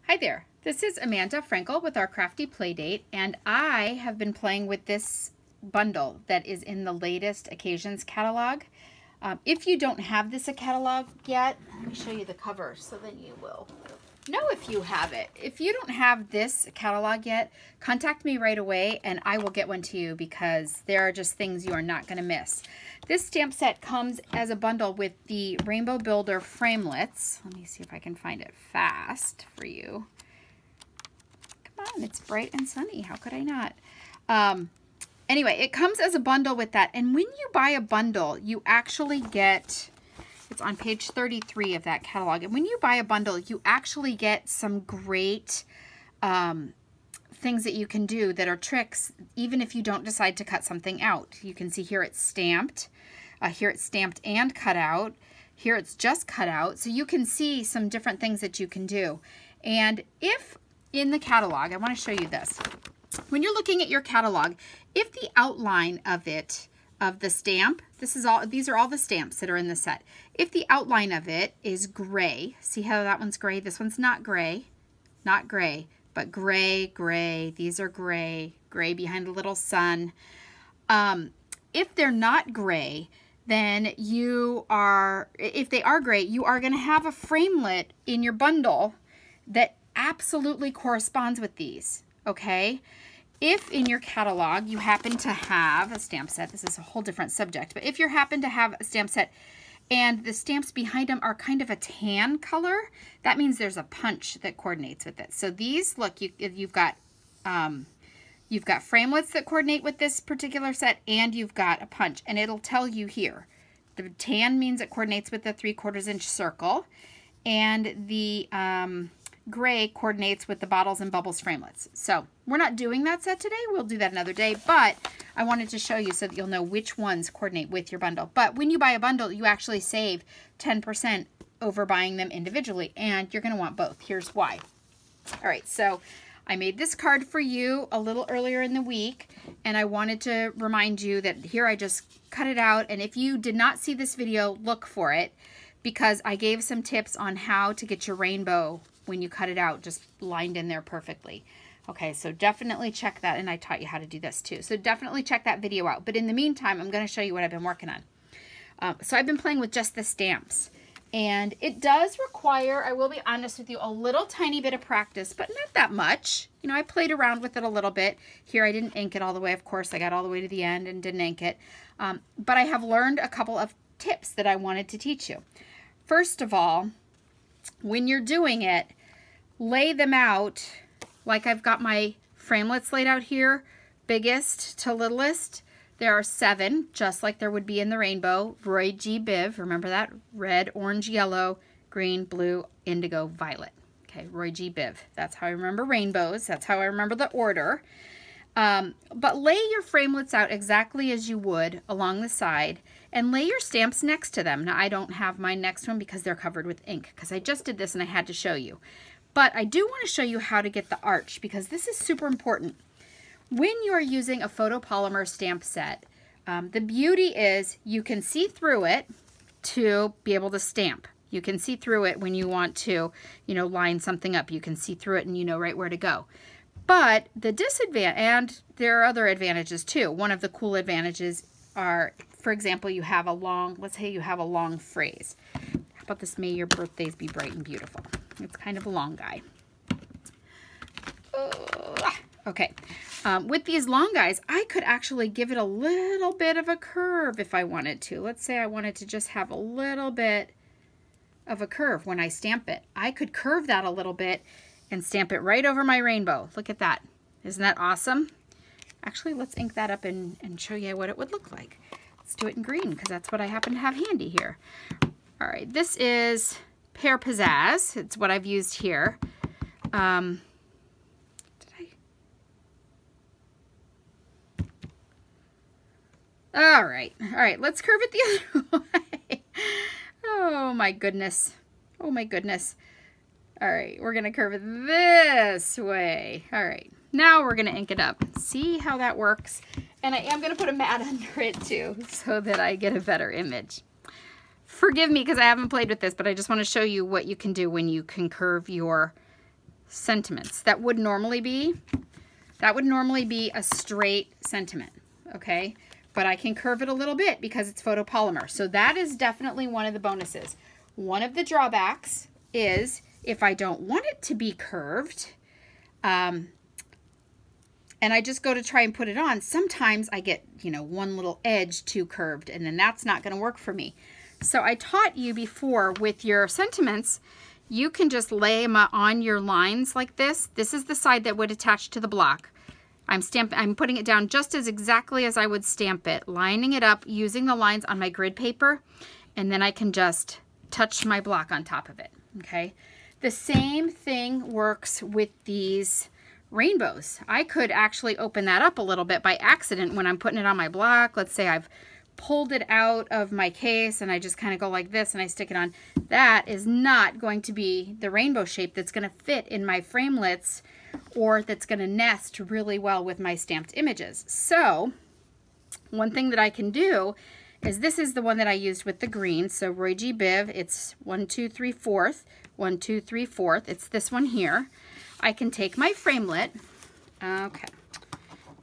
Hi there, this is Amanda Frankel with our Crafty Playdate, and I have been playing with this bundle that is in the latest Occasions catalog. If you don't have this catalog yet, let me show you the cover so then you will know if you have it. If you don't have this catalog yet, contact me right away and I will get one to you because there are just things you are not going to miss. This stamp set comes as a bundle with the Rainbow Builder framelits. Let me see if I can find it fast for you. Come on, it's bright and sunny. How could I not? Anyway, it comes as a bundle with that. And when you buy a bundle, you actually get, it's on page 33 of that catalog. And when you buy a bundle, you actually get some great things that you can do that are tricks, even if you don't decide to cut something out. You can see here it's stamped. Here it's stamped and cut out. Here it's just cut out. So you can see some different things that you can do. And if in the catalog, I want to show you this. When you're looking at your catalog, if the outline of it, of the stamp, these are all the stamps that are in the set. If the outline of it is gray, see how that one's gray? This one's not gray, but gray, gray. These are gray, gray behind the little sun. If they're not gray, then if they are gray, you are going to have a framelit in your bundle that absolutely corresponds with these, okay? If in your catalog you happen to have a stamp set, this is a whole different subject, but if you happen to have a stamp set and the stamps behind them are kind of a tan color, that means there's a punch that coordinates with it. So these, look, you've got framelits that coordinate with this particular set, and you've got a punch, and it'll tell you here. The tan means it coordinates with the 3/4 inch circle, and the gray coordinates with the bottles and bubbles framelits. So we're not doing that set today. We'll do that another day, but I wanted to show you so that you'll know which ones coordinate with your bundle. But when you buy a bundle, you actually save 10% over buying them individually, and you're going to want both. Here's why. All right, so I made this card for you a little earlier in the week, and I wanted to remind you that here I just cut it out, and if you did not see this video, look for it, because I gave some tips on how to get your rainbow when you cut it out just lined in there perfectly. Okay, so definitely check that, and I taught you how to do this too. So definitely check that video out. But in the meantime, I'm going to show you what I've been working on. So I've been playing with just the stamps, and it does require, I will be honest with you, a little tiny bit of practice, but not that much. You know, I played around with it a little bit. Here I didn't ink it all the way. Of course, I got all the way to the end and didn't ink it. But I have learned a couple of tips that I wanted to teach you. First of all, when you're doing it, lay them out like I've got my framelits laid out here, biggest to littlest. There are 7, just like there would be in the rainbow. Roy G. Biv, remember that? Red, orange, yellow, green, blue, indigo, violet. Okay, Roy G. Biv. That's how I remember rainbows. That's how I remember the order. But lay your framelits out exactly as you would along the side, and lay your stamps next to them. Now, I don't have mine next to them because they're covered with ink, because I just did this and I had to show you. But I do want to show you how to get the arch, because this is super important. When you're using a photopolymer stamp set, the beauty is you can see through it to be able to stamp. You can see through it when you want to, you know, line something up. You can see through it and you know right where to go. But the disadvantage, and there are other advantages too. One of the cool advantages are, for example, you have a long, let's say you have a long phrase. How about this, may your birthdays be bright and beautiful? It's kind of a long guy. Okay. With these long guys, I could actually give it a little bit of a curve if I wanted to. Let's say I wanted to just have a little bit of a curve when I stamp it. I could curve that a little bit and stamp it right over my rainbow. Look at that. Isn't that awesome? Actually, let's ink that up and show you what it would look like. Let's do it in green because that's what I happen to have handy here. All right, this is Pear Pizzazz. It's what I've used here. All right, let's curve it the other way. Oh my goodness. Oh my goodness. All right, we're gonna curve it this way. All right, now we're gonna ink it up. See how that works? And I am gonna put a mat under it too so that I get a better image. Forgive me because I haven't played with this, but I just want to show you what you can do when you can curve your sentiments. That would normally be a straight sentiment, okay? But I can curve it a little bit because it's photopolymer. So that is definitely one of the bonuses. One of the drawbacks is if I don't want it to be curved, and I just go to try and put it on, sometimes I get, you know, one little edge too curved, and then that's not going to work for me. So I taught you before with your sentiments, you can just lay them on your lines like this. This is the side that would attach to the block. I'm putting it down just as exactly as I would stamp it, lining it up using the lines on my grid paper, and then I can just touch my block on top of it, okay? The same thing works with these rainbows. I could actually open that up a little bit by accident when I'm putting it on my block. Let's say I've pulled it out of my case and I just kind of go like this and I stick it on. That is not going to be the rainbow shape that's going to fit in my framelits or that's going to nest really well with my stamped images. So one thing that I can do is, this is the one that I used with the green. So Roy G. Biv, it's 1, 2, 3, 4th, 1, 2, 3, 4th. It's this one here. I can take my framelit. Okay.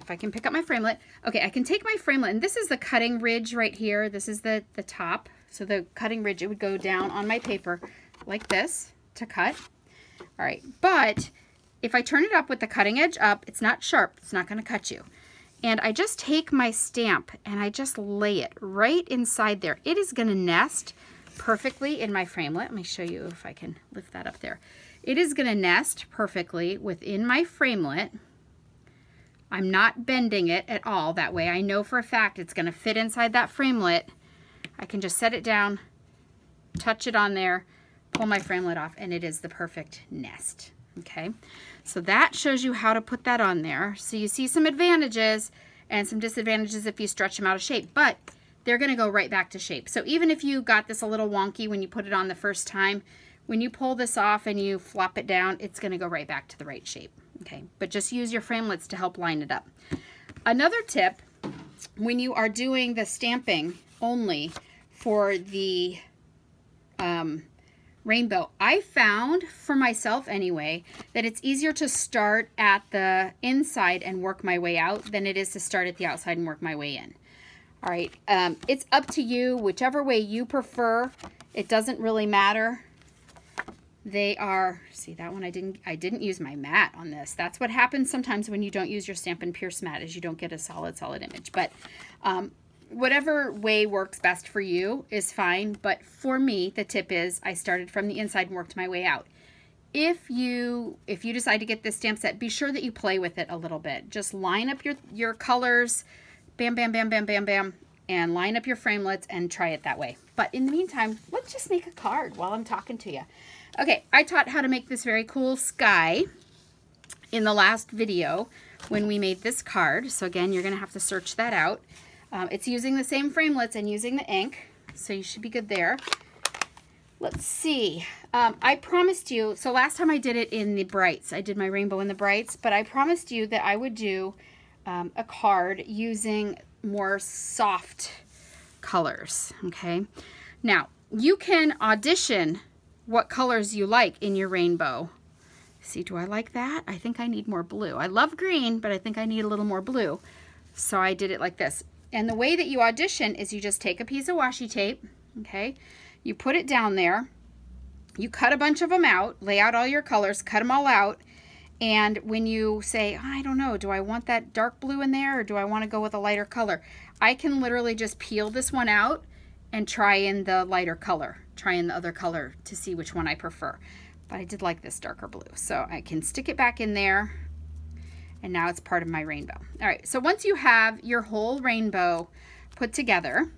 If I can pick up my framelit. Okay, I can take my framelit, and this is the cutting ridge right here. This is the top. So the cutting ridge, it would go down on my paper like this to cut. All right, but if I turn it up with the cutting edge up, it's not sharp. It's not going to cut you. And I just take my stamp and I just lay it right inside there. It is going to nest perfectly in my framelit. Let me show you if I can lift that up there. It is going to nest perfectly within my framelit. I'm not bending it at all. That way I know for a fact it's going to fit inside that framelit. I can just set it down, touch it on there, pull my framelit off, and it is the perfect nest. Okay, so that shows you how to put that on there. So you see some advantages and some disadvantages if you stretch them out of shape, but they're going to go right back to shape. So even if you got this a little wonky when you put it on the first time, when you pull this off and you flop it down, it's going to go right back to the right shape. Okay, but just use your framelits to help line it up. Another tip, when you are doing the stamping only for the rainbow, I found for myself anyway that it's easier to start at the inside and work my way out than it is to start at the outside and work my way in. All right, it's up to you, whichever way you prefer. It doesn't really matter. They are, see that one, I didn't use my mat on this. That's what happens sometimes when you don't use your Stampin' Pierce mat, is you don't get a solid image. But whatever way works best for you is fine. But for me, the tip is I started from the inside and worked my way out. If you decide to get this stamp set, be sure that you play with it a little bit. Just line up your colors, bam, bam, bam, bam, bam, bam, and line up your framelits and try it that way. But in the meantime, let's just make a card while I'm talking to you. Okay, I taught how to make this very cool sky in the last video when we made this card. So again, you're going to have to search that out. It's using the same framelits and using the ink, so you should be good there. Let's see. I promised you, so last time I did it in the brights. I did my rainbow in the brights, but I promised you that I would do a card using more soft colors, okay? Now, you can audition what colors you like in your rainbow. See, do I like that? I think I need more blue. I love green, but I think I need a little more blue. So I did it like this. And the way that you audition is you just take a piece of washi tape, okay? You put it down there. You cut a bunch of them out, lay out all your colors, cut them all out. And when you say, I don't know, do I want that dark blue in there or do I want to go with a lighter color? I can literally just peel this one out and try in the lighter color, try in the other color to see which one I prefer. But I did like this darker blue. So I can stick it back in there and now it's part of my rainbow. All right, so once you have your whole rainbow put together,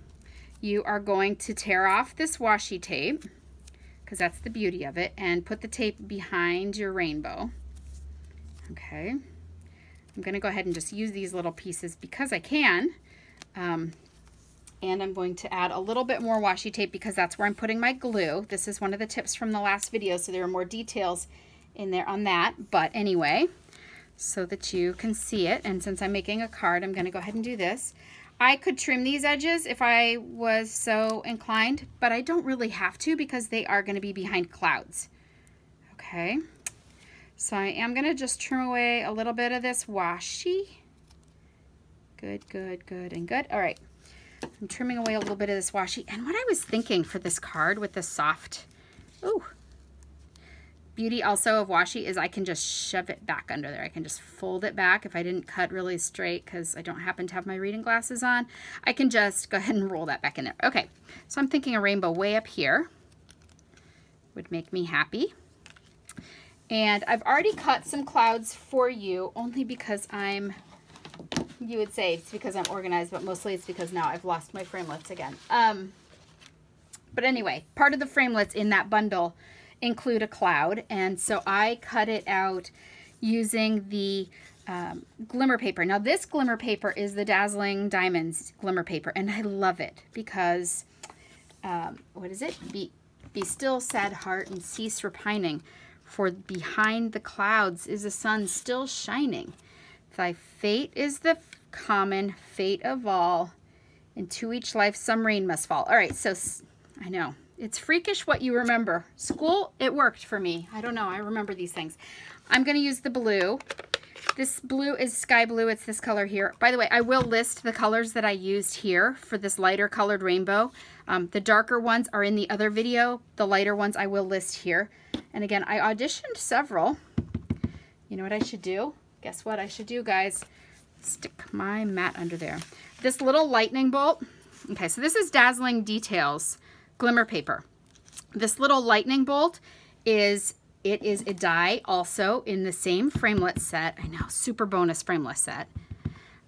you are going to tear off this washi tape, because that's the beauty of it, and put the tape behind your rainbow. Okay, I'm going to go ahead and just use these little pieces because I can. And I'm going to add a little bit more washi tape because that's where I'm putting my glue. This is one of the tips from the last video, so there are more details in there on that. But anyway, so that you can see it, and since I'm making a card, I'm going to go ahead and do this. I could trim these edges if I was so inclined, but I don't really have to because they are going to be behind clouds. Okay, So I am going to just trim away a little bit of this washi. Good, good, good, and good. All right. I'm trimming away a little bit of this washi. And what I was thinking for this card with the soft, ooh, beauty also of washi is I can just shove it back under there. I can just fold it back if I didn't cut really straight because I don't happen to have my reading glasses on. I can just go ahead and roll that back in there. Okay, so I'm thinking a rainbow way up here would make me happy. And I've already cut some clouds for you only because you would say it's because I'm organized, but mostly it's because now I've lost my framelits again. But anyway, part of the framelits in that bundle include a cloud, and so I cut it out using the glimmer paper. Now this glimmer paper is the Dazzling Diamonds glimmer paper, and I love it because, what is it? Be still, sad heart, and cease repining, for behind the clouds is the sun still shining. Thy fate is the common fate of all. Into each life some rain must fall. All right, so I know. It's freakish what you remember. School, it worked for me. I don't know. I remember these things. I'm going to use the blue. This blue is sky blue. It's this color here. By the way, I will list the colors that I used here for this lighter colored rainbow. The darker ones are in the other video. The lighter ones I will list here. And again, I auditioned several. You know what I should do? Guess what I should do, guys? Stick my mat under there. This little lightning bolt. Okay, so this is Dazzling Details glimmer paper. This little lightning bolt is a die also in the same framelit set. I know, super bonus frameless set.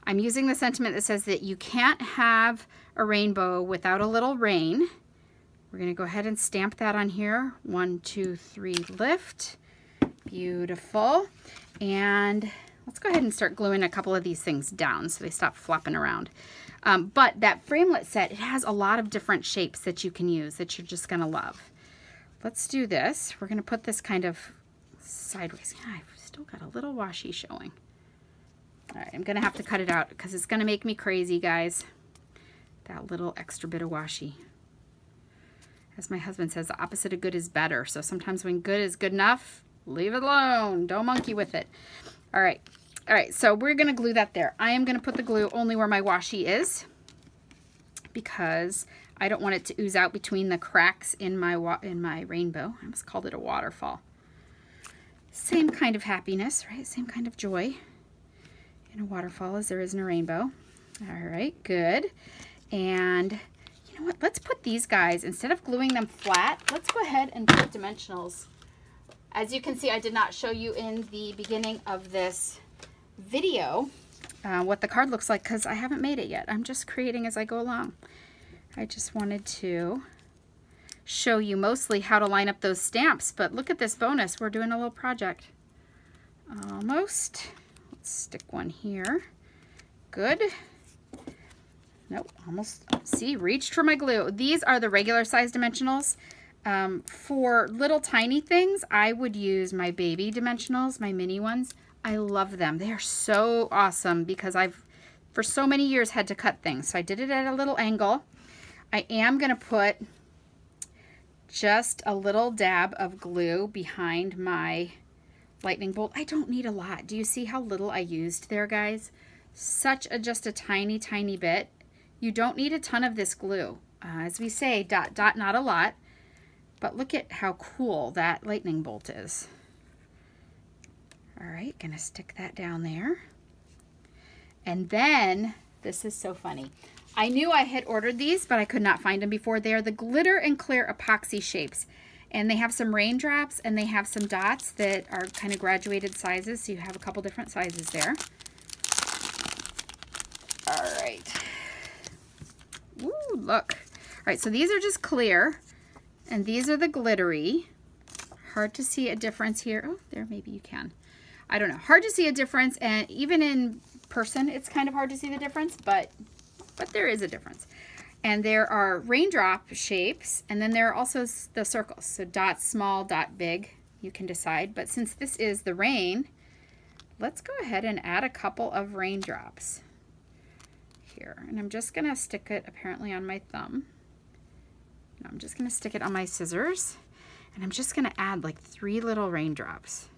I'm using the sentiment that says that you can't have a rainbow without a little rain. We're going to go ahead and stamp that on here. 1, 2, 3, lift. Beautiful. And let's go ahead and start gluing a couple of these things down so they stop flopping around. But that framelit set, it has a lot of different shapes that you can use that you're just going to love. Let's do this. We're going to put this kind of sideways. I've still got a little washi showing. All right, I'm going to have to cut it out because it's going to make me crazy, guys. That little extra bit of washi. As my husband says, the opposite of good is better. So sometimes when good is good enough, leave it alone. Don't monkey with it. All right. All right, so we're going to glue that there. I am going to put the glue only where my washi is because I don't want it to ooze out between the cracks in my rainbow. I almost called it a waterfall. Same kind of happiness, right? Same kind of joy in a waterfall as there is in a rainbow. All right, good. And you know what? Let's put these guys, instead of gluing them flat, let's go ahead and put dimensionals. As you can see, I did not show you in the beginning of this video what the card looks like because I haven't made it yet. I'm just creating as I go along. I just wanted to show you mostly how to line up those stamps, but look at this bonus. We're doing a little project. Almost. Let's stick one here. Good. Nope, almost. See, reached for my glue. These are the regular size dimensionals. For little tiny things, I would use my baby dimensionals, my mini ones. I love them. They are so awesome because I've, for so many years, had to cut things. So I did it at a little angle. I am going to put just a little dab of glue behind my lightning bolt. I don't need a lot. Do you see how little I used there, guys? Just a tiny, tiny bit. You don't need a ton of this glue. As we say, dot, dot, not a lot. But look at how cool that lightning bolt is. All right, gonna stick that down there. And then, this is so funny. I knew I had ordered these, but I could not find them before. They are the glitter and clear epoxy shapes. And they have some raindrops and they have some dots that are kind of graduated sizes. So you have a couple different sizes there. All right. Ooh, look. All right, so these are just clear. And these are the glittery. Hard to see a difference here. Oh, there, maybe you can. I don't know. Hard to see a difference, and even in person, it's kind of hard to see the difference, but there is a difference. And there are raindrop shapes, and then there are also the circles. So dot small, dot big, you can decide. But since this is the rain, let's go ahead and add a couple of raindrops here. And I'm just going to stick it apparently on my thumb. No, I'm just going to stick it on my scissors. And I'm just going to add like 3 little raindrops.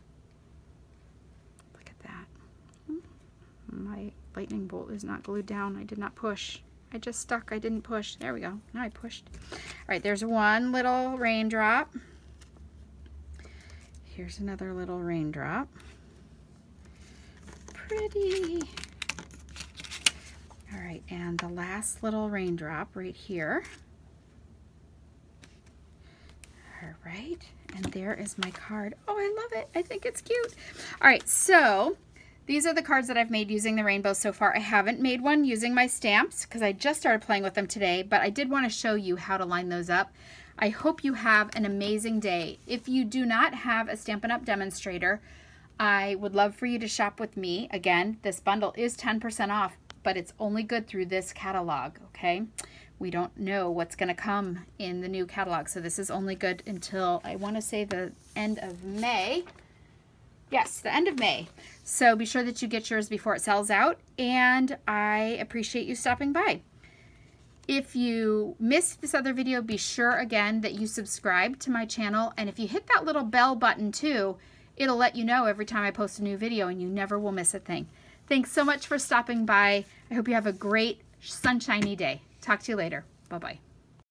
My lightning bolt is not glued down. I did not push. I just stuck. I didn't push. There we go. Now I pushed. All right, there's one little raindrop. Here's another little raindrop. Pretty. All right, and the last little raindrop right here. All right, and there is my card. Oh, I love it. I think it's cute. All right, so these are the cards that I've made using the rainbows so far. I haven't made one using my stamps because I just started playing with them today, but I did want to show you how to line those up. I hope you have an amazing day. If you do not have a Stampin' Up! Demonstrator, I would love for you to shop with me. Again, this bundle is 10% off, but it's only good through this catalog, okay? We don't know what's going to come in the new catalog, so this is only good until, I want to say, the end of May. Yes, the end of May. So be sure that you get yours before it sells out, and I appreciate you stopping by. If you missed this other video, be sure again that you subscribe to my channel, and if you hit that little bell button too, it'll let you know every time I post a new video, and you never will miss a thing. Thanks so much for stopping by. I hope you have a great sunshiny day. Talk to you later. Bye-bye.